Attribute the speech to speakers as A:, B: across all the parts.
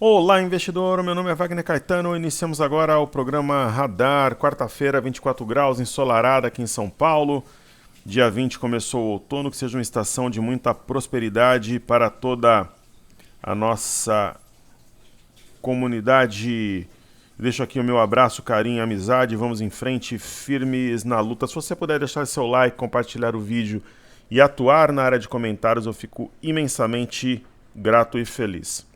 A: Olá, investidor. Meu nome é Wagner Caetano. Iniciamos agora o programa Radar, quarta-feira, 24 graus, ensolarada aqui em São Paulo. Dia 20 começou o outono, que seja uma estação de muita prosperidade para toda a nossa comunidade. Deixo aqui o meu abraço, carinho e amizade. Vamos em frente, firmes na luta. Se você puder deixar seu like, compartilhar o vídeo e atuar na área de comentários, eu fico imensamente grato e feliz.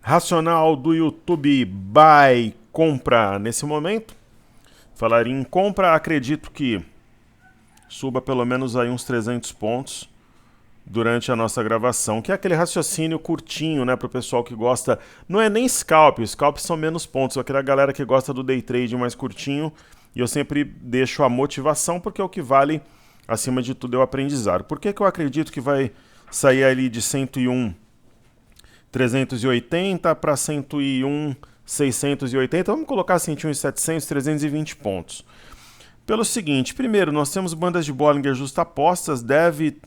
A: Racional do YouTube, buy, compra nesse momento. Falar em compra, acredito que suba pelo menos aí uns 300 pontos durante a nossa gravação, que é aquele raciocínio curtinho, né, para o pessoal que gosta, não é nem scalp, os scalps são menos pontos, é aquela galera que gosta do day trade mais curtinho, e eu sempre deixo a motivação, porque é o que vale, acima de tudo, é o aprendizado. Por que eu acredito que vai sair ali de 101 380 para 101 680, vamos colocar 101 700, 320 pontos. Pelo seguinte, primeiro, nós temos bandas de Bollinger justapostas, deve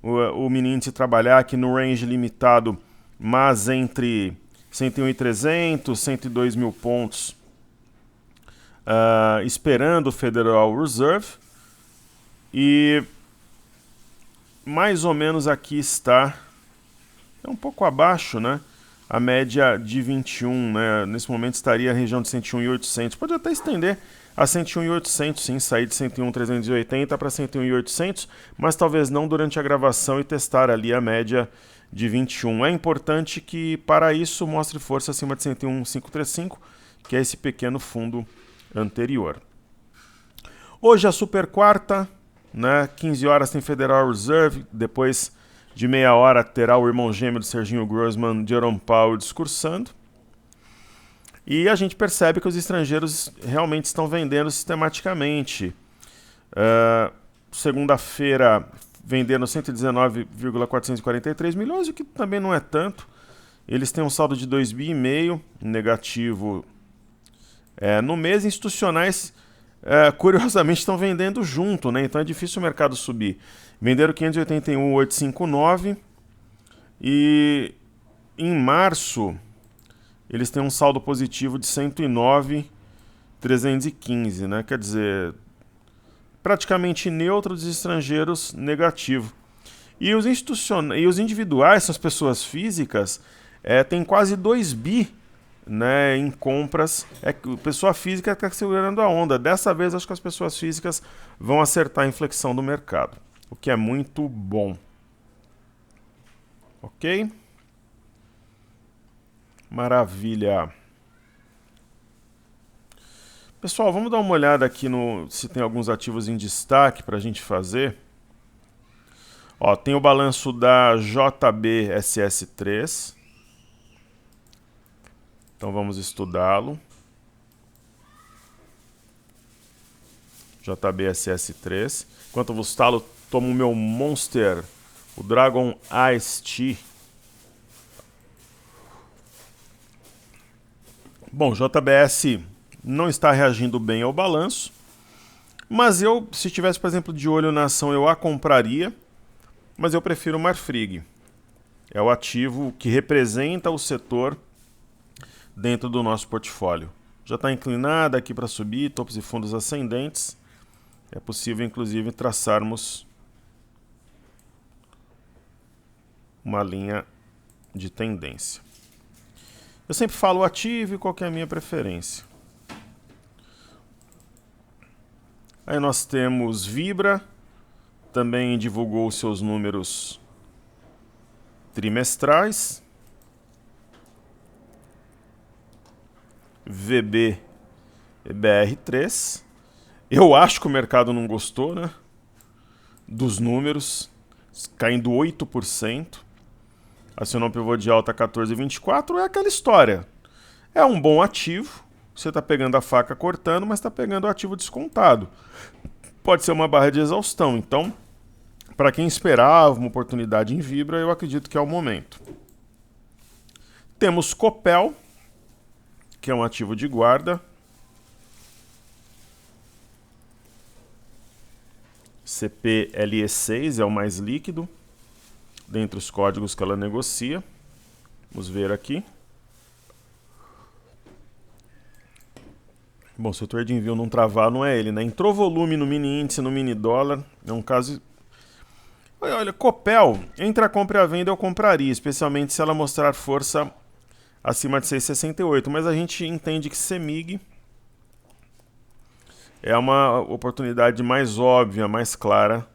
A: o mini índice trabalhar aqui no range limitado, mas entre 101.300, 102 mil pontos, esperando o Federal Reserve, e mais ou menos aqui está, é um pouco abaixo, né? A média de 21, né? Nesse momento estaria a região de 101.800. Pode até estender a 101.800, sim, sair de 101.380 para 101.800, mas talvez não durante a gravação e testar ali a média de 21. É importante que, para isso, mostre força acima de 101.535, que é esse pequeno fundo anterior. Hoje a super quarta, né? 15 horas tem Federal Reserve, depois de meia hora terá o irmão gêmeo do Serginho Grossman, Jerome Powell, discursando. E a gente percebe que os estrangeiros realmente estão vendendo sistematicamente. Segunda-feira, vendendo 119,443 milhões, o que também não é tanto. Eles têm um saldo de 2,5 bi negativo no mês. Institucionais, curiosamente, estão vendendo junto, né? Então é difícil o mercado subir. Venderam 581.859 e em março eles têm um saldo positivo de 109.315, né? Quer dizer, praticamente neutro, dos estrangeiros negativo. E os institucionais e os individuais, essas pessoas físicas, têm quase 2 bi, né, em compras. Pessoa física está segurando a onda. Dessa vez acho que as pessoas físicas vão acertar a inflexão do mercado, o que é muito bom. Ok? Maravilha. Pessoal, vamos dar uma olhada aqui se tem alguns ativos em destaque para a gente fazer. Ó, tem o balanço da JBSS3. Então vamos estudá-lo. JBSS3. Enquanto eu vos estalo, tomo o meu Monster, o Dragon Ice Tea. Bom, JBS não está reagindo bem ao balanço, mas eu, se estivesse, por exemplo, de olho na ação, eu a compraria, mas eu prefiro o Marfrig. É o ativo que representa o setor dentro do nosso portfólio. Já está inclinada aqui para subir, topos e fundos ascendentes. É possível, inclusive, traçarmos uma linha de tendência. Eu sempre falo ativo e qual que é a minha preferência. Aí nós temos Vibra, também divulgou seus números trimestrais. VBBR3. Eu acho que o mercado não gostou, né, dos números, caindo 8%. Acionou um pivô de alta 14,24, é aquela história. É um bom ativo, você está pegando a faca cortando, mas está pegando o ativo descontado. Pode ser uma barra de exaustão, então, para quem esperava uma oportunidade em Vibra, eu acredito que é o momento. Temos Copel, que é um ativo de guarda. CPLE6 é o mais líquido dentre os códigos que ela negocia. Vamos ver aqui. Bom, se o TradingView não travar, não é ele, né? Entrou volume no mini índice, no mini dólar, é um caso... Olha, Copel, entre a compra e a venda eu compraria, especialmente se ela mostrar força acima de 6,68, mas a gente entende que CEMIG é uma oportunidade mais óbvia, mais clara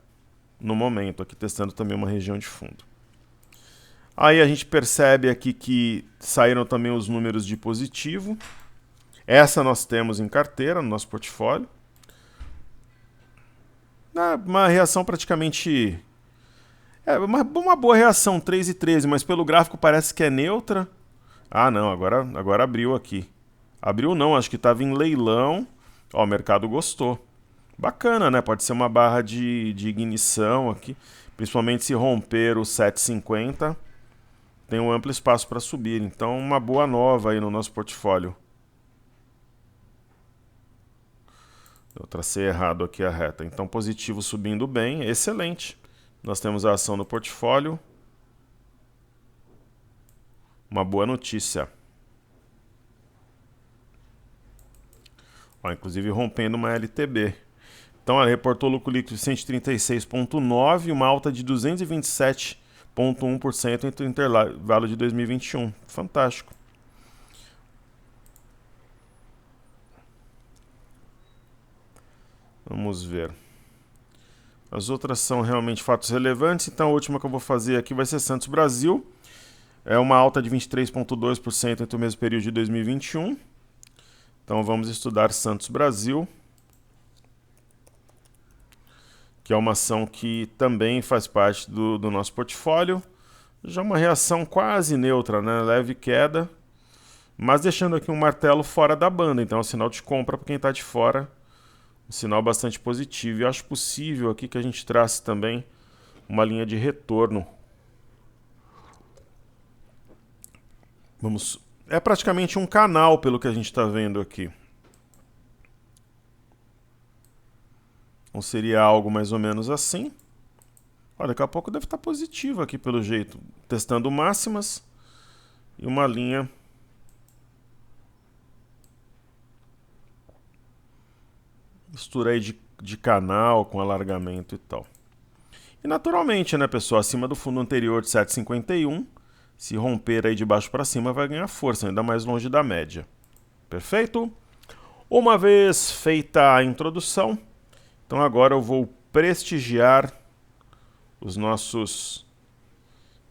A: no momento, aqui testando também uma região de fundo. Aí a gente percebe aqui que saíram também os números de positivo. Essa nós temos em carteira, no nosso portfólio. Uma reação praticamente... uma boa reação, 3,13, mas pelo gráfico parece que é neutra. Ah, não, agora abriu aqui. Abriu não, acho que estava em leilão. Ó, o mercado gostou. Bacana, né? Pode ser uma barra de ignição aqui. Principalmente se romper o 7,50. Tem um amplo espaço para subir. Então, uma boa nova aí no nosso portfólio. Eu tracei errado aqui a reta. Então, positivo subindo bem. Excelente. Nós temos a ação no portfólio. Uma boa notícia. Ó, inclusive rompendo uma LTB. Então ela reportou lucro líquido de 136,9, uma alta de 227,1% entre o intervalo de 2021. Fantástico. Vamos ver. As outras são realmente fatos relevantes, então a última que eu vou fazer aqui vai ser Santos Brasil. É uma alta de 23,2% entre o mesmo período de 2021. Então vamos estudar Santos Brasil, que é uma ação que também faz parte do nosso portfólio. Já uma reação quase neutra, né? Leve queda, mas deixando aqui um martelo fora da banda, então é um sinal de compra para quem está de fora, um sinal bastante positivo. E eu acho possível aqui que a gente trace também uma linha de retorno. É praticamente um canal pelo que a gente está vendo aqui. Então seria algo mais ou menos assim. Olha, daqui a pouco deve estar positivo aqui pelo jeito. Testando máximas e uma linha mistura aí de canal com alargamento e tal. E naturalmente, né, pessoal, acima do fundo anterior de 7,51, se romper aí de baixo para cima vai ganhar força, ainda mais longe da média. Perfeito? Uma vez feita a introdução, então agora eu vou prestigiar os nossos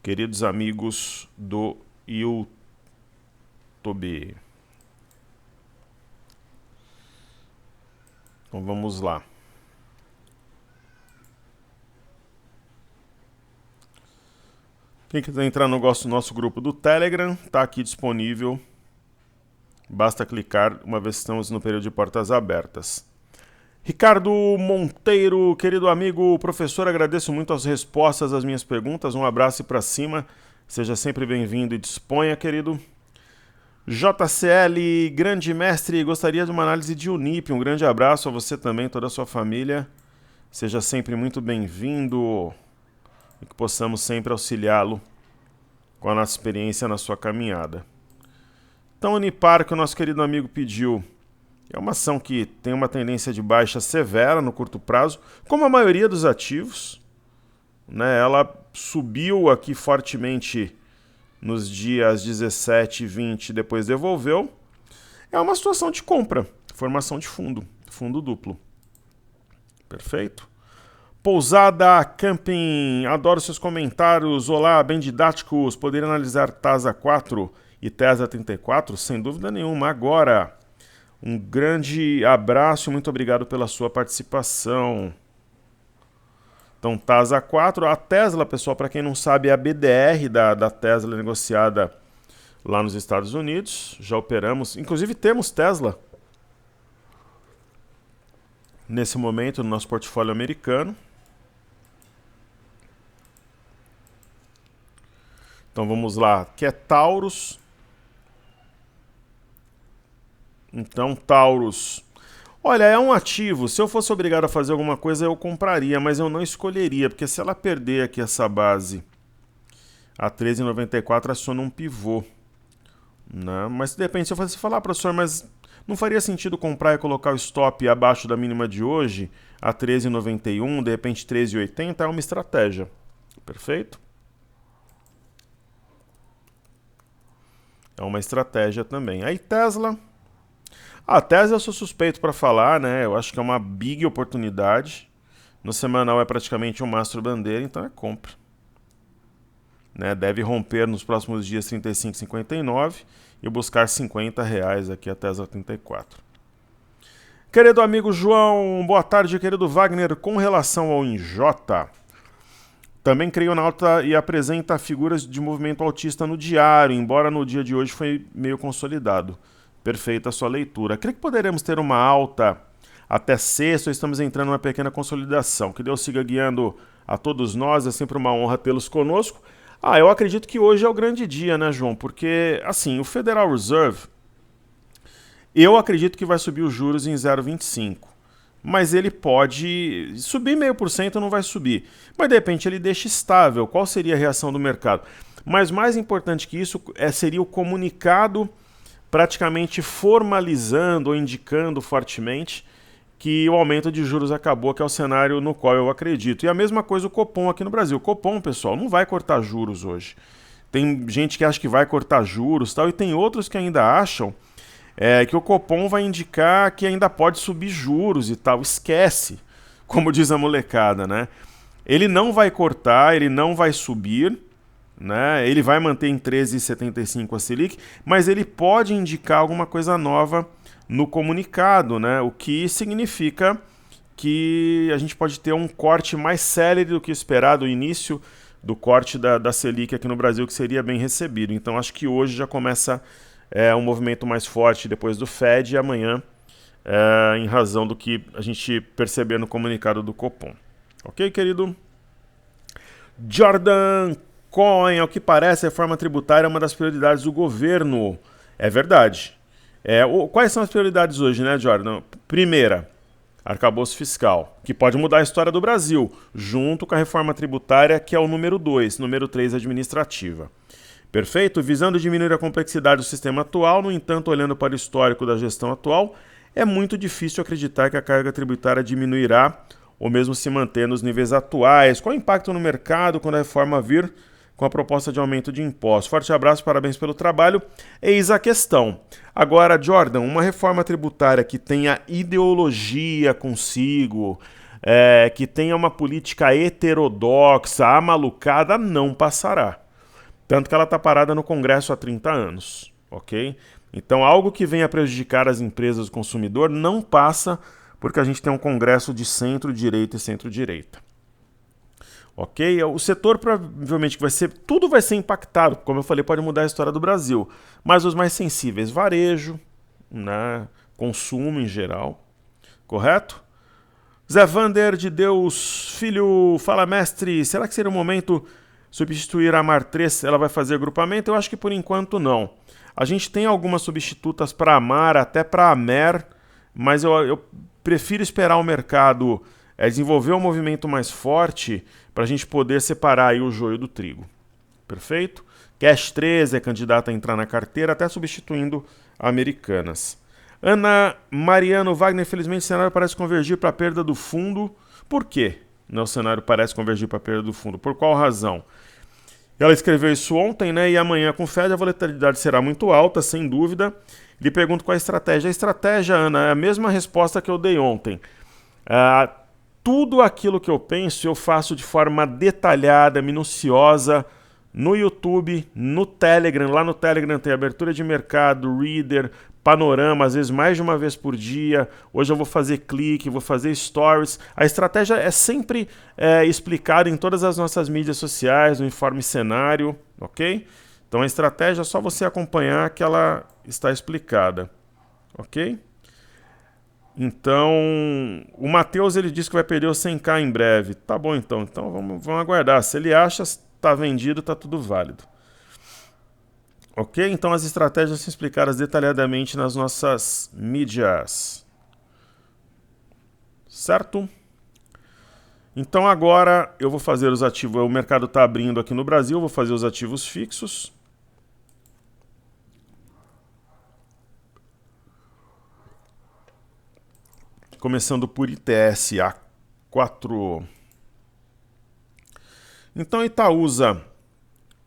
A: queridos amigos do YouTube. Então vamos lá. Quem quiser entrar no nosso grupo do Telegram, está aqui disponível. Basta clicar uma vez que estamos no período de portas abertas. Ricardo Monteiro, querido amigo professor, agradeço muito as respostas às minhas perguntas. Um abraço e para cima. Seja sempre bem-vindo e disponha, querido. JCL, grande mestre, gostaria de uma análise de Unip. Um grande abraço a você também, toda a sua família. Seja sempre muito bem-vindo e que possamos sempre auxiliá-lo com a nossa experiência na sua caminhada. Então, Unipar, que o nosso querido amigo pediu, é uma ação que tem uma tendência de baixa severa no curto prazo, como a maioria dos ativos, né? Ela subiu aqui fortemente nos dias 17 e 20, depois devolveu. É uma situação de compra, formação de fundo duplo. Perfeito? Pousada Camping, adoro seus comentários. Olá, bem didáticos. Poderia analisar TASA 4 e TESA 34? Sem dúvida nenhuma. Agora, um grande abraço e muito obrigado pela sua participação. Então, TASA 4, a Tesla, pessoal, para quem não sabe, é a BDR da Tesla negociada lá nos Estados Unidos. Já operamos, inclusive temos Tesla nesse momento no nosso portfólio americano. Então vamos lá, que é Taurus. Então, Taurus. Olha, é um ativo. Se eu fosse obrigado a fazer alguma coisa, eu compraria, mas eu não escolheria, porque se ela perder aqui essa base a 13,94, aciona um pivô. né? Mas de repente, se você falar, professor, mas não faria sentido comprar e colocar o stop abaixo da mínima de hoje, a 13,91, de repente 13,80, é uma estratégia. Perfeito? É uma estratégia também. Aí Tesla. A Tesla eu sou suspeito para falar, né? Eu acho que é uma big oportunidade. No semanal é praticamente um mastro bandeira, então é compra. Né? Deve romper nos próximos dias 35,59 e buscar R$ 50 aqui a Tesla 34. Querido amigo João, boa tarde, querido Wagner. Com relação ao Injota, também creio na alta e apresenta figuras de movimento altista no diário, embora no dia de hoje foi meio consolidado. Perfeita a sua leitura. Creio que poderemos ter uma alta até sexta, ou estamos entrando numa pequena consolidação. Que Deus siga guiando a todos nós, é sempre uma honra tê-los conosco. Eu acredito que hoje é o grande dia, né, João? Porque, assim, o Federal Reserve, eu acredito que vai subir os juros em 0,25. Mas ele pode subir 0,5%, não vai subir. Mas, de repente, ele deixa estável. Qual seria a reação do mercado? Mas mais importante que isso seria o comunicado praticamente formalizando ou indicando fortemente que o aumento de juros acabou, que é o cenário no qual eu acredito. E a mesma coisa o Copom aqui no Brasil. O Copom, pessoal, não vai cortar juros hoje. Tem gente que acha que vai cortar juros e tal, e tem outros que ainda acham que o Copom vai indicar que ainda pode subir juros e tal. Esquece, como diz a molecada, né? Ele não vai cortar, ele não vai subir, né? Ele vai manter em 13,75 a Selic, mas ele pode indicar alguma coisa nova no comunicado, né? O que significa que a gente pode ter um corte mais célere do que esperado, o início do corte da Selic aqui no Brasil, que seria bem recebido. Então acho que hoje já começa um movimento mais forte depois do Fed e amanhã, em razão do que a gente perceber no comunicado do Copom. Ok, querido? Jordan Cohen, ao que parece, a reforma tributária é uma das prioridades do governo. É verdade. Quais são as prioridades hoje, né, Jordan? Primeira, arcabouço fiscal, que pode mudar a história do Brasil, junto com a reforma tributária, que é o número 2, número 3, administrativa. Perfeito? Visando diminuir a complexidade do sistema atual, no entanto, olhando para o histórico da gestão atual, é muito difícil acreditar que a carga tributária diminuirá ou mesmo se manter nos níveis atuais. Qual o impacto no mercado quando a reforma vir com a proposta de aumento de impostos? Forte abraço, parabéns pelo trabalho. Eis a questão. Agora, Jordan, uma reforma tributária que tenha ideologia consigo, que tenha uma política heterodoxa, amalucada, não passará. Tanto que ela está parada no Congresso há 30 anos, ok? Então, algo que venha prejudicar as empresas do consumidor não passa porque a gente tem um Congresso de centro-direita e centro-direita. Ok? O setor provavelmente tudo vai ser impactado, como eu falei, pode mudar a história do Brasil. Mas os mais sensíveis, varejo, né, consumo em geral, correto? Zé Vander de Deus, filho, fala mestre, será que seria o momento substituir a Mar 3, ela vai fazer agrupamento? Eu acho que por enquanto não. A gente tem algumas substitutas para a Mar, até para a Mer, mas eu prefiro esperar o mercado desenvolver um movimento mais forte para a gente poder separar aí o joio do trigo. Perfeito? Cash 13 é candidata a entrar na carteira, até substituindo a Americanas. Ana Mariano Wagner, infelizmente o cenário parece convergir para a perda do fundo. Por quê? O cenário parece convergir para a perda do fundo. Por qual razão? Ela escreveu isso ontem, né? E amanhã com o Fed a volatilidade será muito alta, sem dúvida. Lhe pergunto qual é a estratégia. A estratégia, Ana, é a mesma resposta que eu dei ontem. Tudo aquilo que eu penso eu faço de forma detalhada, minuciosa, no YouTube, no Telegram. Lá no Telegram tem abertura de mercado, reader, panorama, às vezes mais de uma vez por dia. Hoje eu vou fazer clique, vou fazer stories. A estratégia é sempre explicada em todas as nossas mídias sociais, no Informe Cenário, ok? Então a estratégia é só você acompanhar que ela está explicada, ok? Então, o Matheus ele disse que vai perder o 100k em breve. Tá bom então vamos aguardar. Se ele acha que está vendido, está tudo válido. Ok? Então as estratégias são explicadas detalhadamente nas nossas mídias. Certo? Então agora eu vou fazer os ativos. O mercado está abrindo aqui no Brasil, eu vou fazer os ativos fixos. começando por ITS A4. Então, Itaúsa,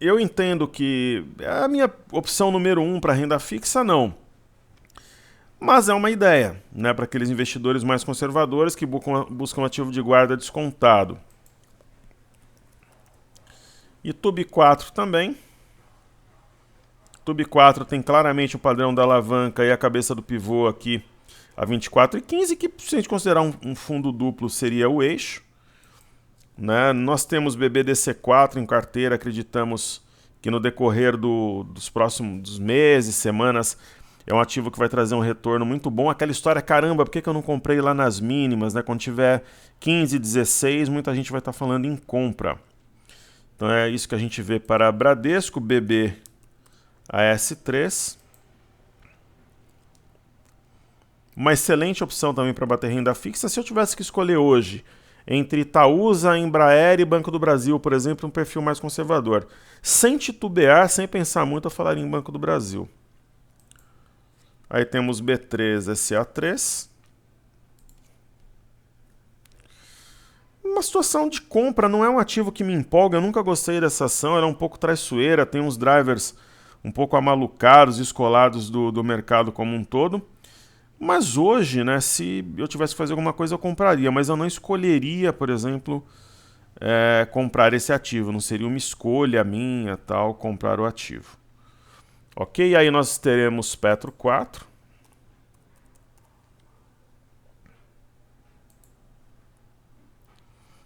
A: eu entendo que é a minha opção número 1 para renda fixa, não. Mas é uma ideia, né, para aqueles investidores mais conservadores que buscam ativo de guarda descontado. E TUB 4 também. TUB 4 tem claramente o padrão da alavanca e a cabeça do pivô aqui a 24,15, que se a gente considerar um fundo duplo seria o eixo. Né? Nós temos BBDC4 em carteira, acreditamos que no decorrer dos próximos meses, semanas, é um ativo que vai trazer um retorno muito bom. Aquela história, caramba, por que eu não comprei lá nas mínimas? Né? Quando tiver 15, 16, muita gente vai estar falando em compra. Então é isso que a gente vê para Bradesco, BB, AS3. Uma excelente opção também para bater renda fixa. Se eu tivesse que escolher hoje entre Itaúsa, Embraer e Banco do Brasil, por exemplo, um perfil mais conservador, sem titubear, sem pensar muito, eu falaria em Banco do Brasil. Aí temos B3, SA3. Uma situação de compra, não é um ativo que me empolga, eu nunca gostei dessa ação, ela é um pouco traiçoeira, tem uns drivers um pouco amalucados, descolados do mercado como um todo. Mas hoje, né, se eu tivesse que fazer alguma coisa, eu compraria, mas eu não escolheria, por exemplo, comprar esse ativo, não seria uma escolha minha, tal, comprar o ativo. Ok, aí nós teremos Petro 4.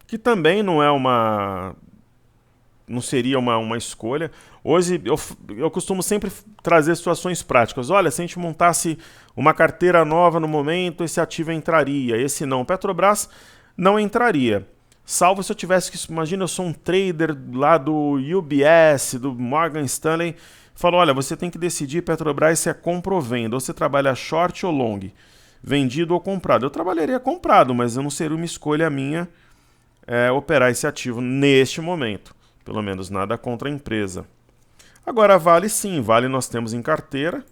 A: Que também não seria uma escolha. Hoje eu costumo sempre trazer situações práticas. Olha, se a gente montasse uma carteira nova no momento, esse ativo entraria, esse não. Petrobras não entraria. Salvo se eu tivesse que... Imagina, eu sou um trader lá do UBS, do Morgan Stanley. Falo, olha, você tem que decidir, Petrobras, se é compra ou venda. Ou você trabalha short ou long. Vendido ou comprado. Eu trabalharia comprado, mas não seria uma escolha minha operar esse ativo neste momento. Pelo menos nada contra a empresa. Agora, Vale sim, Vale nós temos em carteira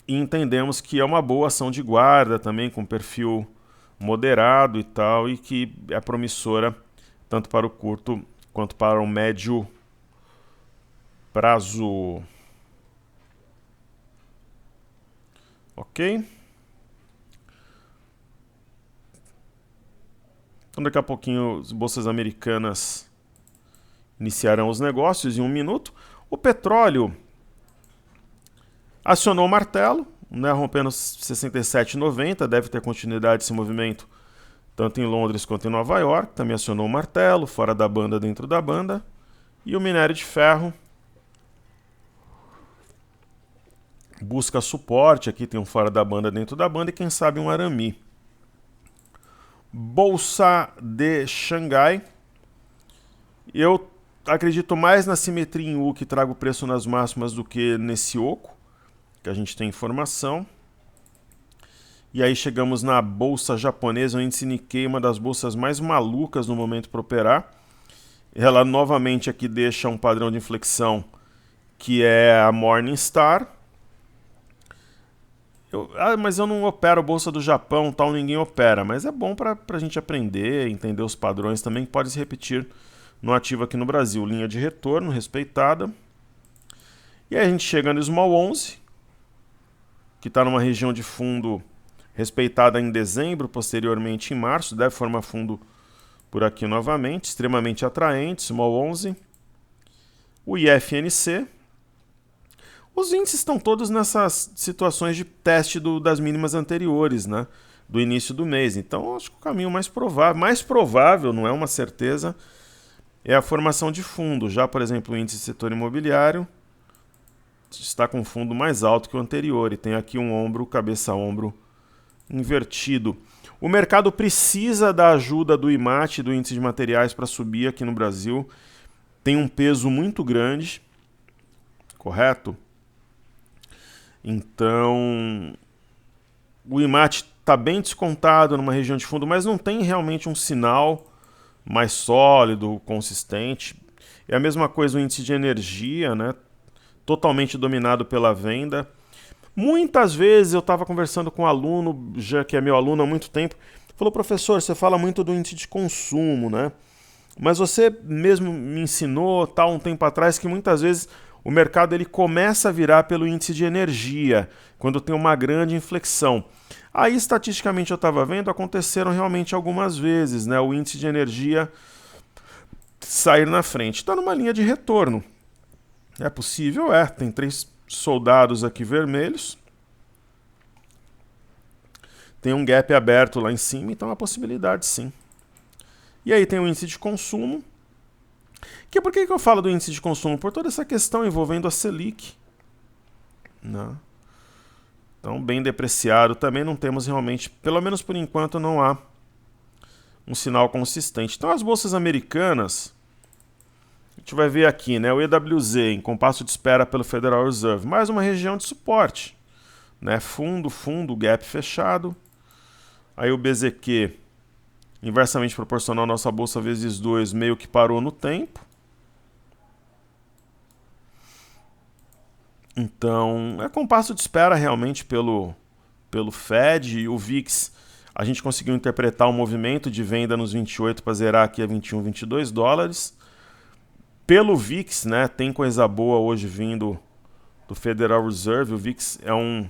A: e entendemos que é uma boa ação de guarda também, com perfil moderado e tal, e que é promissora tanto para o curto quanto para o médio prazo. Ok? Então daqui a pouquinho as bolsas americanas iniciarão os negócios em 1 minuto. O petróleo acionou o martelo, né, rompendo 67,90, deve ter continuidade esse movimento tanto em Londres quanto em Nova York. Também acionou o martelo, fora da banda, dentro da banda. E o minério de ferro busca suporte, aqui tem um fora da banda, dentro da banda e quem sabe um arame. Bolsa de Xangai. Eu acredito mais na simetria em U, que traga o preço nas máximas, do que nesse oco, que a gente tem informação. E aí chegamos na bolsa japonesa, o índice Nikkei, uma das bolsas mais malucas no momento para operar. Ela novamente aqui deixa um padrão de inflexão, que é a Morningstar. Mas eu não opero a bolsa do Japão, tal, ninguém opera. Mas é bom para a gente aprender, entender os padrões também, que pode se repetir no ativo aqui no Brasil. Linha de retorno respeitada. E aí a gente chega no Small 11, que está numa região de fundo respeitada em dezembro, posteriormente em março, deve formar fundo por aqui novamente, extremamente atraente, Small 11. O IFNC. Os índices estão todos nessas situações de teste das mínimas anteriores, né, do início do mês. Então, acho que o caminho mais provável, não é uma certeza, é a formação de fundo. Já, por exemplo, o índice do setor imobiliário está com fundo mais alto que o anterior e tem aqui um ombro, cabeça-ombro invertido. O mercado precisa da ajuda do IMAT, do índice de materiais, para subir aqui no Brasil. Tem um peso muito grande, correto? Então, o IMAT está bem descontado numa região de fundo, mas não tem realmente um sinal mais sólido, consistente. É a mesma coisa o índice de energia, né? Totalmente dominado pela venda. Muitas vezes eu estava conversando com um aluno, já que é meu aluno há muito tempo, falou, professor, você fala muito do índice de consumo, né? Mas você mesmo me ensinou, um tempo atrás, que muitas vezes o mercado ele começa a virar pelo índice de energia, quando tem uma grande inflexão. Aí, estatisticamente, eu estava vendo, aconteceram realmente algumas vezes, né? O índice de energia sair na frente. Está numa linha de retorno. É possível? É. Tem 3 soldados aqui vermelhos. Tem um gap aberto lá em cima, então é uma possibilidade sim. E aí tem o índice de consumo. Por que eu falo do índice de consumo? Por toda essa questão envolvendo a Selic. Né? Então, bem depreciado. Também não temos realmente, pelo menos por enquanto, não há um sinal consistente. Então, as bolsas americanas, a gente vai ver aqui, né? O EWZ, em compasso de espera pelo Federal Reserve, mais uma região de suporte. Né? Fundo, gap fechado. Aí o BZQ, inversamente proporcional à nossa bolsa vezes 2, meio que parou no tempo. Então, é compasso de espera realmente pelo Fed. E o VIX, a gente conseguiu interpretar o movimento de venda nos 28 para zerar aqui a 21, 22 dólares. Pelo VIX, né, tem coisa boa hoje vindo do Federal Reserve. O VIX é um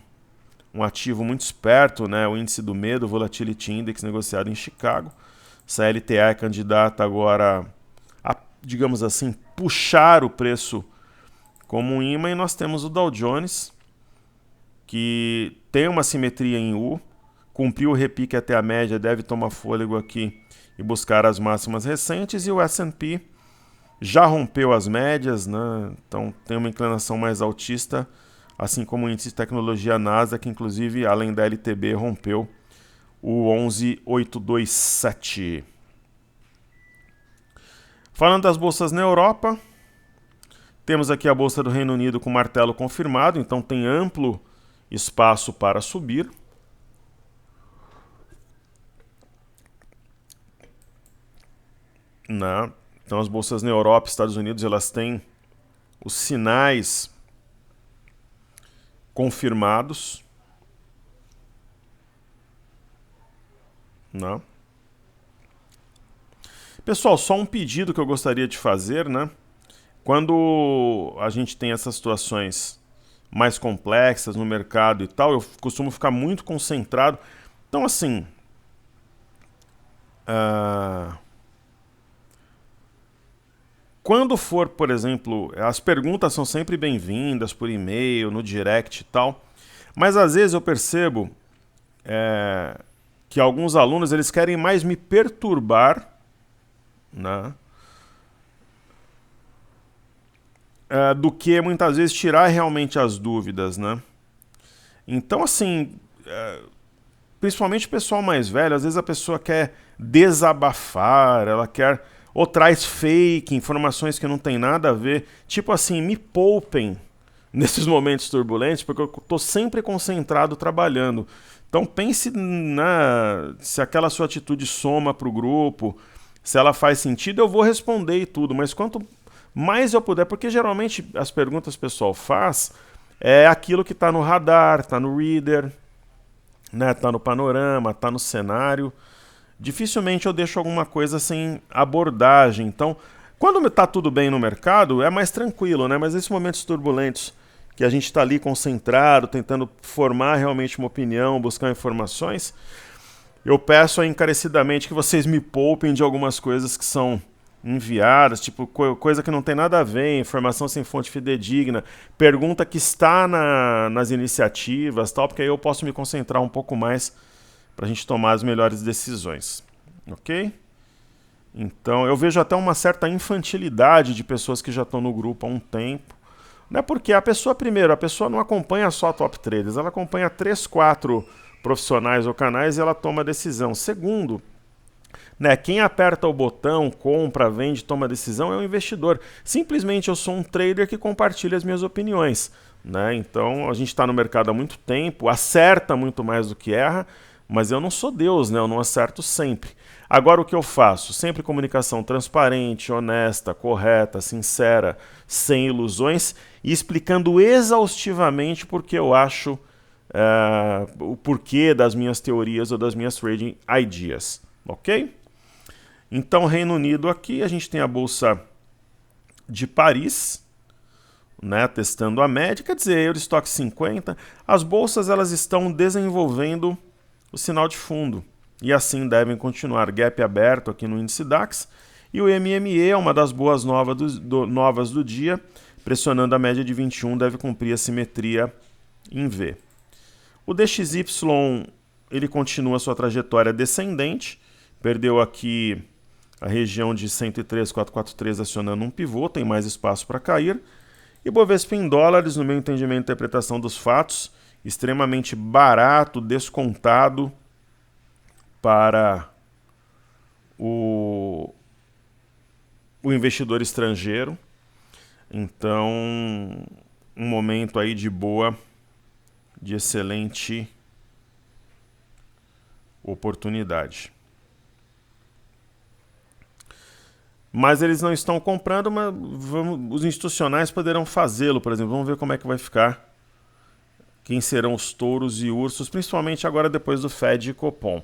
A: ativo muito esperto, né, o índice do medo, Volatility Index, negociado em Chicago. Essa LTA é candidata agora a, digamos assim, puxar o preço como um imã, e nós temos o Dow Jones, que tem uma simetria em U, cumpriu o repique até a média, deve tomar fôlego aqui e buscar as máximas recentes, e o S&P já rompeu as médias, né? Então tem uma inclinação mais altista, assim como o índice de tecnologia Nasdaq, que inclusive, além da LTB, rompeu o 11.827. Falando das bolsas na Europa, temos aqui a Bolsa do Reino Unido com martelo confirmado, então tem amplo espaço para subir. Então as bolsas na Europa e Estados Unidos, elas têm os sinais confirmados. Pessoal, só um pedido que eu gostaria de fazer, né? Quando a gente tem essas situações mais complexas no mercado e tal, eu costumo ficar muito concentrado. Então, assim, quando for, por exemplo, as perguntas são sempre bem-vindas por e-mail, no direct e tal, mas às vezes eu percebo que alguns alunos eles querem mais me perturbar, né? Do que muitas vezes tirar realmente as dúvidas, né? Então, assim, principalmente o pessoal mais velho, às vezes a pessoa quer desabafar, ela quer, ou traz fake, informações que não tem nada a ver. Tipo assim, me poupem nesses momentos turbulentos, porque eu estou sempre concentrado trabalhando. Então pense se aquela sua atitude soma para o grupo, se ela faz sentido, eu vou responder e tudo, mas quanto mais eu puder, porque geralmente as perguntas que o pessoal faz é aquilo que está no radar, está no reader, né, está no panorama, está no cenário. Dificilmente eu deixo alguma coisa sem abordagem. Então, quando está tudo bem no mercado, é mais tranquilo, né? Mas nesses momentos turbulentos que a gente está ali concentrado, tentando formar realmente uma opinião, buscar informações, eu peço encarecidamente que vocês me poupem de algumas coisas que são enviadas, tipo coisa que não tem nada a ver, informação sem fonte fidedigna, pergunta que está nas iniciativas, tal, porque aí eu posso me concentrar um pouco mais para a gente tomar as melhores decisões, ok? Então eu vejo até uma certa infantilidade de pessoas que já estão no grupo há um tempo, né? Porque a pessoa não acompanha só top traders, ela acompanha 3, 4 profissionais ou canais e ela toma decisão. Segundo, né, quem aperta o botão, compra, vende, toma decisão é o investidor. Simplesmente eu sou um trader que compartilha as minhas opiniões, né? Então a gente está no mercado há muito tempo, acerta muito mais do que erra, mas eu não sou Deus, né? Eu não acerto sempre. Agora o que eu faço? Sempre comunicação transparente, honesta, correta, sincera, sem ilusões e explicando exaustivamente porque eu acho o porquê das minhas teorias ou das minhas trading ideas, ok? Então, Reino Unido aqui, a gente tem a Bolsa de Paris, né, testando a média, quer dizer, Eurostock 50, as bolsas elas estão desenvolvendo o sinal de fundo, e assim devem continuar. Gap aberto aqui no índice DAX, e o MME é uma das boas novas do dia, pressionando a média de 21, deve cumprir a simetria em V. O DXY, ele continua sua trajetória descendente, perdeu aqui a região de 103,443 acionando um pivô, tem mais espaço para cair. E Bovespa em dólares, no meu entendimento e interpretação dos fatos, extremamente barato, descontado para o investidor estrangeiro. Então, um momento aí de boa, de excelente oportunidade. Mas eles não estão comprando, mas os institucionais poderão fazê-lo, por exemplo. Vamos ver como é que vai ficar. Quem serão os touros e ursos, principalmente agora depois do Fed e Copom.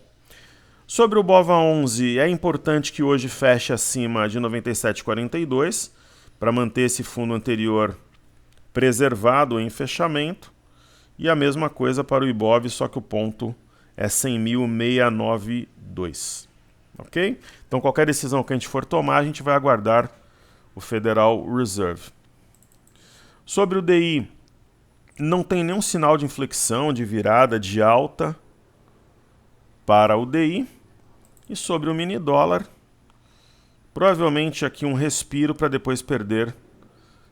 A: Sobre o BOVA11, é importante que hoje feche acima de 97,42 para manter esse fundo anterior preservado em fechamento. E a mesma coisa para o IBOV, só que o ponto é 100.692. Ok? Então, qualquer decisão que a gente for tomar, a gente vai aguardar o Federal Reserve. Sobre o DI, não tem nenhum sinal de inflexão, de virada, de alta para o DI. E sobre o mini dólar, provavelmente aqui um respiro para depois perder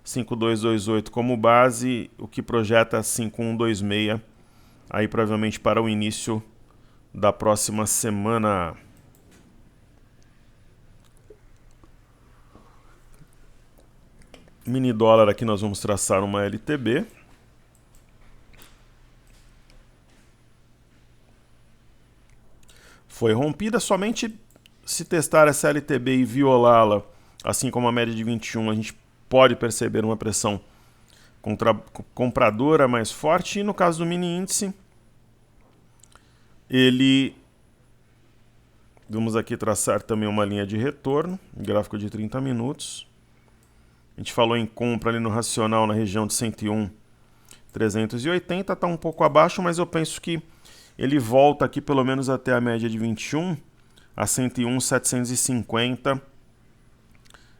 A: 5,228 como base, o que projeta 5,126 aí provavelmente para o início da próxima semana. Mini dólar aqui nós vamos traçar uma LTB. Foi rompida, somente se testar essa LTB e violá-la, assim como a média de 21, a gente pode perceber uma pressão compradora mais forte. E no caso do mini índice, vamos aqui traçar também uma linha de retorno, um gráfico de 30 minutos. A gente falou em compra ali no racional na região de 101,380, está um pouco abaixo, mas eu penso que ele volta aqui pelo menos até a média de 21, a 101,750,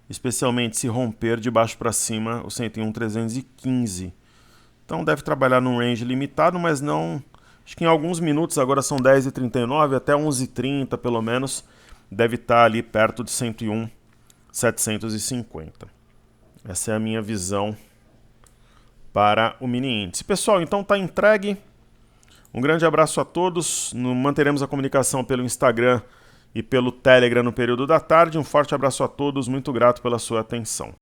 A: especialmente se romper de baixo para cima o 101,315. Então deve trabalhar num range limitado, mas não... Acho que em alguns minutos, agora são 10h39, até 11h30 pelo menos, deve estar ali perto de 101,750. Essa é a minha visão para o mini índice. Pessoal, então está entregue. Um grande abraço a todos. Manteremos a comunicação pelo Instagram e pelo Telegram no período da tarde. Um forte abraço a todos. Muito grato pela sua atenção.